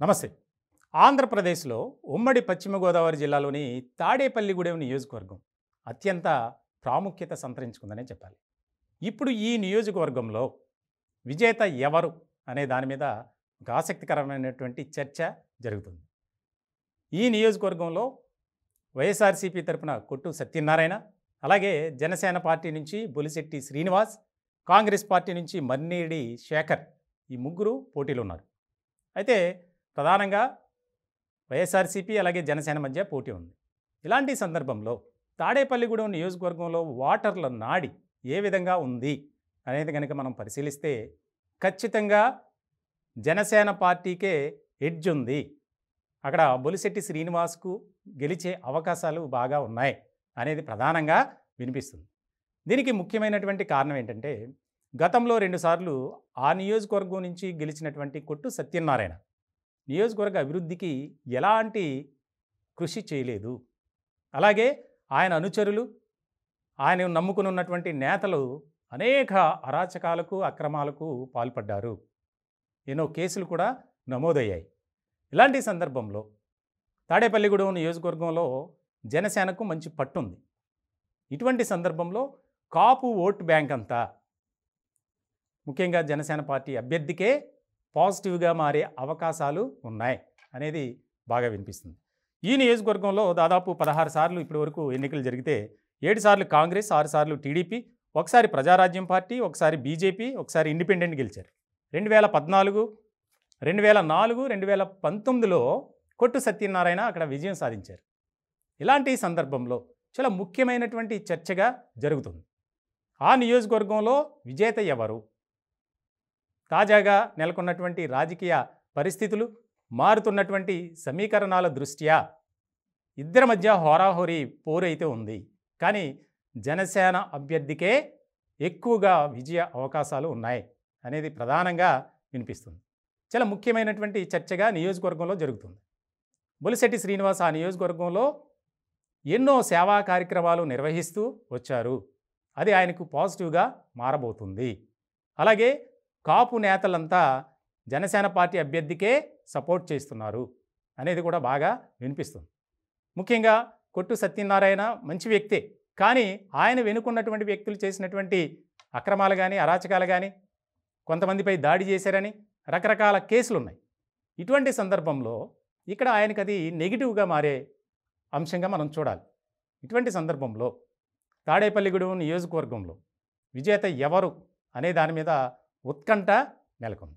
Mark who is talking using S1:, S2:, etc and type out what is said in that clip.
S1: నమస్తే. ఆంధ్రప్రదేశ్లో ఉమ్మడి పశ్చిమ గోదావరి జిల్లాలోని తాడేపల్లిగూడెం నియోజకవర్గం అత్యంత ప్రాముఖ్యత సంతరించుకుందనే చెప్పాలి. ఇప్పుడు ఈ నియోజకవర్గంలో విజేత ఎవరు అనే దాని మీద ఒక ఆసక్తికరమైనటువంటి చర్చ జరుగుతుంది. ఈ నియోజకవర్గంలో వైఎస్ఆర్సీపీ తరపున కొట్టు సత్యనారాయణ, అలాగే జనసేన పార్టీ నుంచి బొలిశెట్టి శ్రీనివాస్, కాంగ్రెస్ పార్టీ నుంచి మన్నేడి శేఖర్, ఈ ముగ్గురు పోటీలో ఉన్నారు. అయితే ప్రధానంగా వైఎస్ఆర్సీపీ అలాగే జనసేన మధ్య పోటీ ఉంది. ఇలాంటి సందర్భంలో తాడేపల్లిగూడెం నియోజకవర్గంలో ఓటర్ల నాడి ఏ విధంగా ఉంది అనేది కనుక మనం పరిశీలిస్తే ఖచ్చితంగా జనసేన పార్టీకే ఎడ్జ్ ఉంది. అక్కడ బొలిశెట్టి శ్రీనివాస్కు గెలిచే అవకాశాలు బాగా ఉన్నాయి అనేది ప్రధానంగా వినిపిస్తుంది. దీనికి ముఖ్యమైనటువంటి కారణం ఏంటంటే, గతంలో 2 సార్లు ఆ నియోజకవర్గం నుంచి గెలిచినటువంటి కొట్టు సత్యనారాయణ నియోజకవర్గ అభివృద్ధికి ఎలాంటి కృషి చేయలేదు. అలాగే ఆయన అనుచరులు, ఆయన నమ్ముకుని ఉన్నటువంటి నేతలు అనేక అరాచకాలకు, అక్రమాలకు పాల్పడ్డారు. ఎన్నో కేసులు కూడా నమోదయ్యాయి. ఇలాంటి సందర్భంలో తాడేపల్లిగూడెం నియోజకవర్గంలో జనసేనకు మంచి పట్టుంది. ఇటువంటి సందర్భంలో కాపు ఓట్ బ్యాంక్ అంతా ముఖ్యంగా జనసేన పార్టీ అభ్యర్థికే పాజిటివ్గా మారే అవకాశాలు ఉన్నాయి అనేది బాగా వినిపిస్తుంది. ఈ నియోజకవర్గంలో దాదాపు 16 సార్లు ఇప్పటి వరకు ఎన్నికలు జరిగితే 7 సార్లు కాంగ్రెస్, 6 సార్లు టీడీపీ, ఒకసారి ప్రజారాజ్యం పార్టీ, ఒకసారి బీజేపీ, ఒకసారి ఇండిపెండెంట్ గెలిచారు. 2014, 2004, 2019లో కొట్టు సత్యనారాయణ అక్కడ విజయం సాధించారు. ఇలాంటి సందర్భంలో చాలా ముఖ్యమైనటువంటి చర్చగా జరుగుతుంది. ఆ నియోజకవర్గంలో విజేత ఎవరు? తాజాగా నెలకొన్నటువంటి రాజకీయ పరిస్థితులు, మారుతున్నటువంటి సమీకరణాల దృష్ట్యా ఇద్దరి మధ్య హోరాహోరీ పోరైతే ఉంది. కానీ జనసేన అభ్యర్థికే ఎక్కువగా విజయ అవకాశాలు ఉన్నాయి అనేది ప్రధానంగా వినిపిస్తుంది. చాలా ముఖ్యమైనటువంటి చర్చగా నియోజకవర్గంలో జరుగుతుంది. బొలిశెట్టి శ్రీనివాస్ ఆ నియోజకవర్గంలో ఎన్నో సేవా కార్యక్రమాలు నిర్వహిస్తూ వచ్చారు. అది ఆయనకు పాజిటివ్గా మారబోతుంది. అలాగే కాపు నేతలంతా జనసేన పార్టీ అభ్యర్థికే సపోర్ట్ చేస్తున్నారు అనేది కూడా బాగా వినిపిస్తుంది. ముఖ్యంగా కొట్టు సత్యనారాయణ మంచి వ్యక్తే, కానీ ఆయన వెనుకున్నటువంటి వ్యక్తులు చేసినటువంటి అక్రమాలు కానీ, అరాచకాలు కానీ, కొంతమందిపై దాడి చేశారని రకరకాల కేసులు ఉన్నాయి. ఇటువంటి సందర్భంలో ఇక్కడ ఆయనకు అది నెగిటివ్గా మారే అంశంగా మనం చూడాలి. ఇటువంటి సందర్భంలో తాడేపల్లిగూడెం నియోజకవర్గంలో విజేత ఎవరు అనే దాని మీద ఉత్కంఠ నెలకొంది.